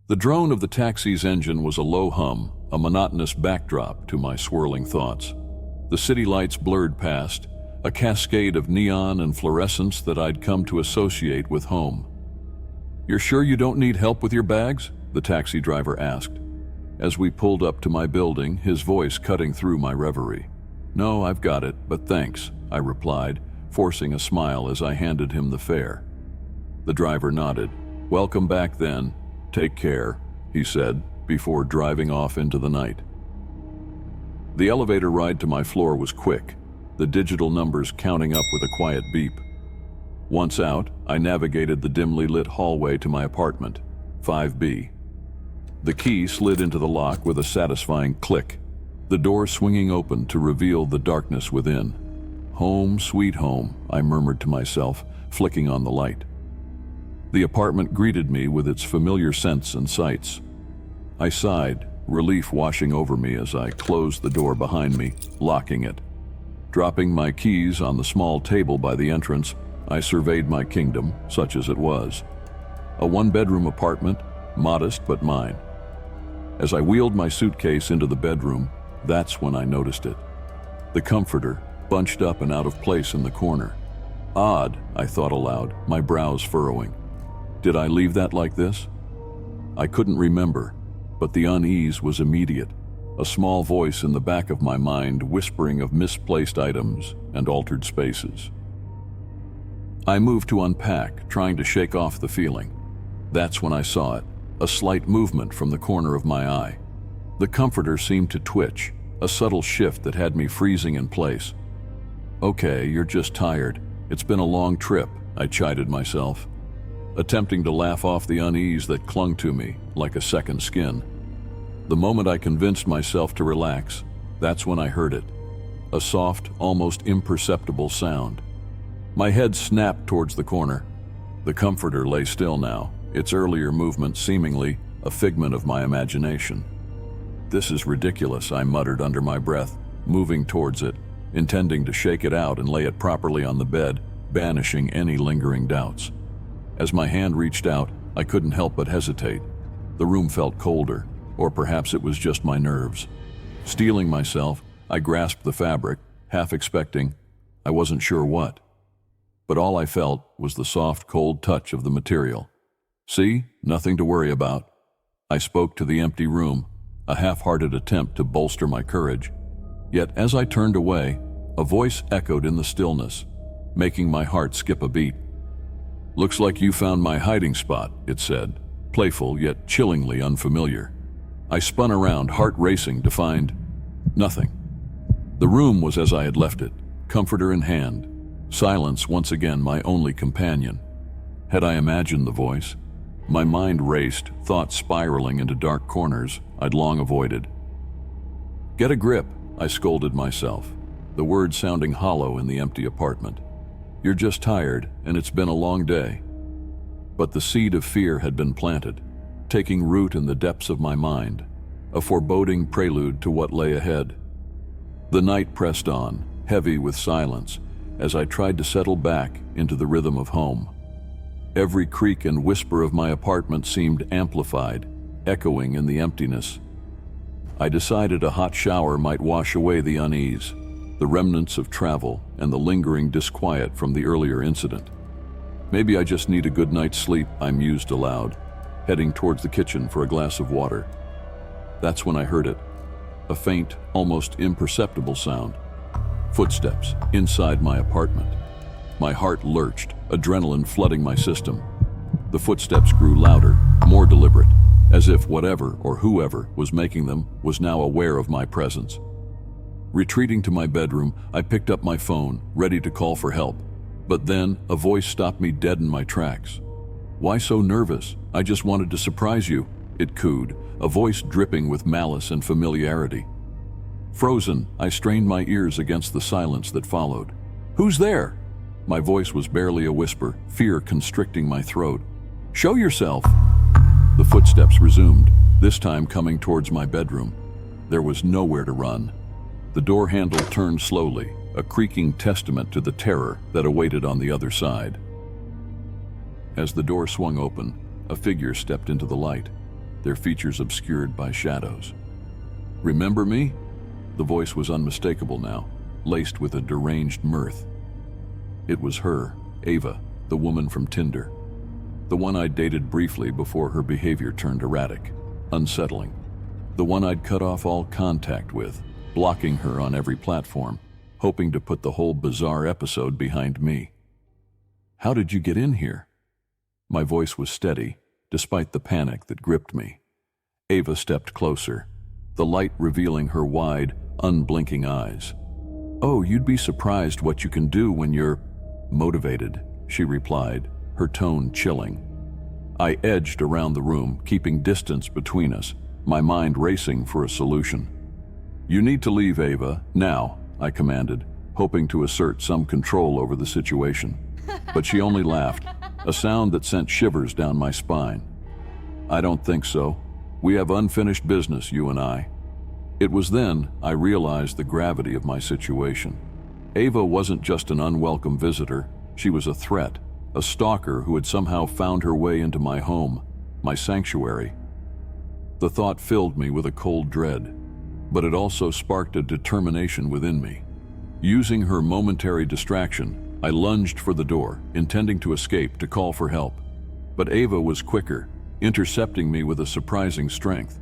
The drone of the taxi's engine was a low hum, a monotonous backdrop to my swirling thoughts. The city lights blurred past, a cascade of neon and fluorescence that I'd come to associate with home. "You're sure you don't need help with your bags?" the taxi driver asked. As we pulled up to my building, his voice cutting through my reverie. "No, I've got it, but thanks," I replied, forcing a smile as I handed him the fare. The driver nodded. "Welcome back then. Take care," he said, before driving off into the night. The elevator ride to my floor was quick, the digital numbers counting up with a quiet beep. Once out, I navigated the dimly lit hallway to my apartment, 5B. The key slid into the lock with a satisfying click, the door swinging open to reveal the darkness within. "Home, sweet home," I murmured to myself, flicking on the light. The apartment greeted me with its familiar scents and sights. I sighed, relief washing over me as I closed the door behind me, locking it. Dropping my keys on the small table by the entrance, I surveyed my kingdom, such as it was. A one-bedroom apartment, modest but mine. As I wheeled my suitcase into the bedroom, that's when I noticed it. The comforter, bunched up and out of place in the corner. Odd, I thought aloud, my brows furrowing. Did I leave that like this? I couldn't remember, but the unease was immediate, a small voice in the back of my mind whispering of misplaced items and altered spaces. I moved to unpack, trying to shake off the feeling. That's when I saw it, a slight movement from the corner of my eye. The comforter seemed to twitch, a subtle shift that had me freezing in place. "Okay, you're just tired. It's been a long trip," I chided myself, attempting to laugh off the unease that clung to me like a second skin. The moment I convinced myself to relax, that's when I heard it, a soft, almost imperceptible sound. My head snapped towards the corner. The comforter lay still now, its earlier movement seemingly a figment of my imagination. "This is ridiculous," I muttered under my breath, moving towards it, intending to shake it out and lay it properly on the bed, banishing any lingering doubts. As my hand reached out, I couldn't help but hesitate. The room felt colder, or perhaps it was just my nerves. Steeling myself, I grasped the fabric, half expecting, I wasn't sure what. But all I felt was the soft, cold touch of the material. "See? Nothing to worry about." I spoke to the empty room, a half-hearted attempt to bolster my courage. Yet as I turned away, a voice echoed in the stillness, making my heart skip a beat. "Looks like you found my hiding spot," it said, playful yet chillingly unfamiliar. I spun around, heart racing, to find nothing. The room was as I had left it, comforter in hand, silence once again my only companion. Had I imagined the voice? My mind raced, thoughts spiraling into dark corners I'd long avoided. "Get a grip," I scolded myself, the words sounding hollow in the empty apartment. "You're just tired, and it's been a long day." But the seed of fear had been planted, taking root in the depths of my mind, a foreboding prelude to what lay ahead. The night pressed on, heavy with silence, as I tried to settle back into the rhythm of home. Every creak and whisper of my apartment seemed amplified, echoing in the emptiness. I decided a hot shower might wash away the unease, the remnants of travel, and the lingering disquiet from the earlier incident. "Maybe I just need a good night's sleep," I mused aloud, heading towards the kitchen for a glass of water. That's when I heard it, a faint, almost imperceptible sound. Footsteps inside my apartment. My heart lurched, adrenaline flooding my system. The footsteps grew louder, more deliberate, as if whatever or whoever was making them was now aware of my presence. Retreating to my bedroom, I picked up my phone, ready to call for help. But then, a voice stopped me dead in my tracks. "Why so nervous? I just wanted to surprise you," it cooed, a voice dripping with malice and familiarity. Frozen, I strained my ears against the silence that followed. "Who's there?" My voice was barely a whisper, fear constricting my throat. "Show yourself!" The footsteps resumed, this time coming towards my bedroom. There was nowhere to run. The door handle turned slowly, a creaking testament to the terror that awaited on the other side. As the door swung open, a figure stepped into the light. their features obscured by shadows. "Remember me?" The voice was unmistakable now, laced with a deranged mirth. It was her, Ava, the woman from Tinder. The one I'd dated briefly before her behavior turned erratic, unsettling. The one I'd cut off all contact with, blocking her on every platform, hoping to put the whole bizarre episode behind me. "How did you get in here?" My voice was steady, despite the panic that gripped me. Ava stepped closer, the light revealing her wide, unblinking eyes. "Oh, you'd be surprised what you can do when you're motivated," she replied, her tone chilling. I edged around the room, keeping distance between us, my mind racing for a solution. "You need to leave, Ava, now," I commanded, hoping to assert some control over the situation. But she only laughed, a sound that sent shivers down my spine. "I don't think so. We have unfinished business, you and I." It was then I realized the gravity of my situation. Ava wasn't just an unwelcome visitor, she was a threat, a stalker who had somehow found her way into my home, my sanctuary. The thought filled me with a cold dread, but it also sparked a determination within me. Using her momentary distraction, I lunged for the door, intending to escape to call for help. But Ava was quicker, intercepting me with a surprising strength.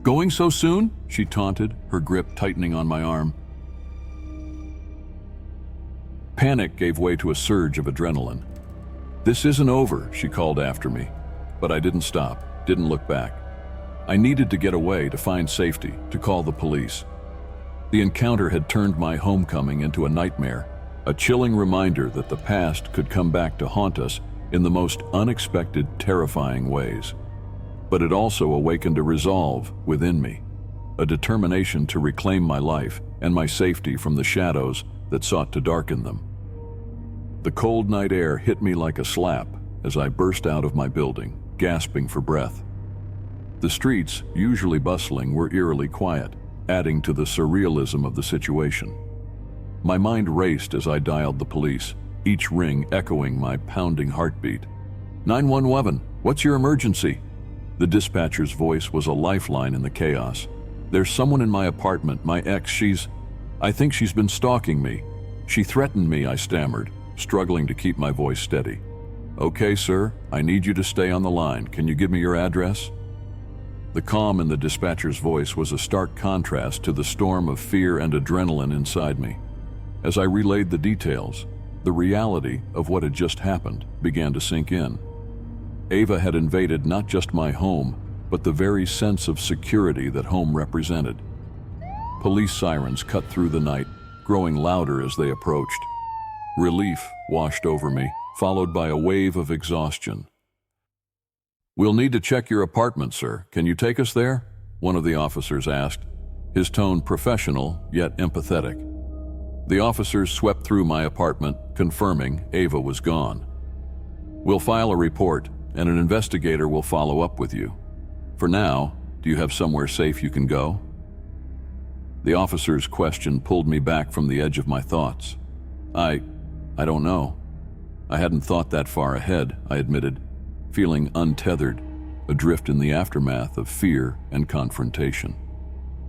"Going so soon?" she taunted, her grip tightening on my arm. Panic gave way to a surge of adrenaline. "This isn't over," she called after me. But I didn't stop, didn't look back. I needed to get away, to find safety, to call the police. The encounter had turned my homecoming into a nightmare, a chilling reminder that the past could come back to haunt us in the most unexpected, terrifying ways. But it also awakened a resolve within me, a determination to reclaim my life and my safety from the shadows that sought to darken them. The cold night air hit me like a slap as I burst out of my building, gasping for breath. The streets, usually bustling, were eerily quiet, adding to the surrealism of the situation. My mind raced as I dialed the police, each ring echoing my pounding heartbeat. 911, what's your emergency?" The dispatcher's voice was a lifeline in the chaos. "There's someone in my apartment, my ex, I think she's been stalking me. She threatened me," I stammered, struggling to keep my voice steady. "Okay, sir, I need you to stay on the line. Can you give me your address?" The calm in the dispatcher's voice was a stark contrast to the storm of fear and adrenaline inside me. As I relayed the details, the reality of what had just happened began to sink in. Ava had invaded not just my home, but the very sense of security that home represented. Police sirens cut through the night, growing louder as they approached. Relief washed over me, followed by a wave of exhaustion. "We'll need to check your apartment, sir. Can you take us there?" one of the officers asked, his tone professional yet empathetic. The officers swept through my apartment, confirming Ava was gone. "We'll file a report, and an investigator will follow up with you. For now, do you have somewhere safe you can go?" The officer's question pulled me back from the edge of my thoughts. I don't know. I hadn't thought that far ahead, I admitted, feeling untethered, adrift in the aftermath of fear and confrontation.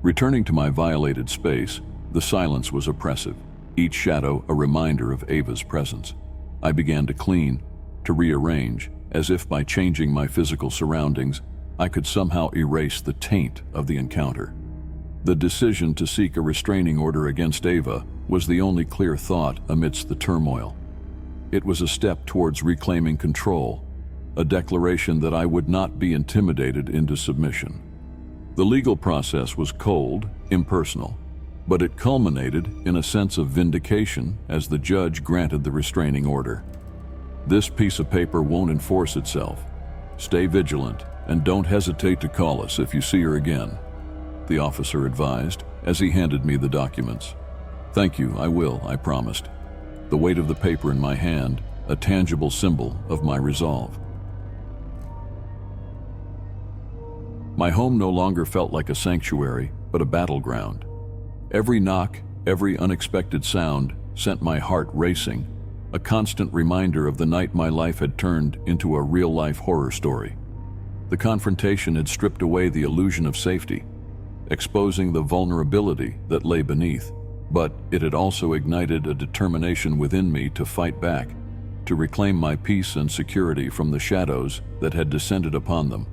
Returning to my violated space, the silence was oppressive, each shadow a reminder of Ava's presence. I began to clean, to rearrange, as if by changing my physical surroundings, I could somehow erase the taint of the encounter. The decision to seek a restraining order against Ava was the only clear thought amidst the turmoil. It was a step towards reclaiming control, a declaration that I would not be intimidated into submission. The legal process was cold, impersonal, but it culminated in a sense of vindication as the judge granted the restraining order. "This piece of paper won't enforce itself. Stay vigilant and don't hesitate to call us if you see her again," the officer advised as he handed me the documents. "Thank you, I will," I promised, the weight of the paper in my hand, a tangible symbol of my resolve. My home no longer felt like a sanctuary, but a battleground. Every knock, every unexpected sound sent my heart racing, a constant reminder of the night my life had turned into a real-life horror story. The confrontation had stripped away the illusion of safety, exposing the vulnerability that lay beneath. But it had also ignited a determination within me to fight back, to reclaim my peace and security from the shadows that had descended upon them.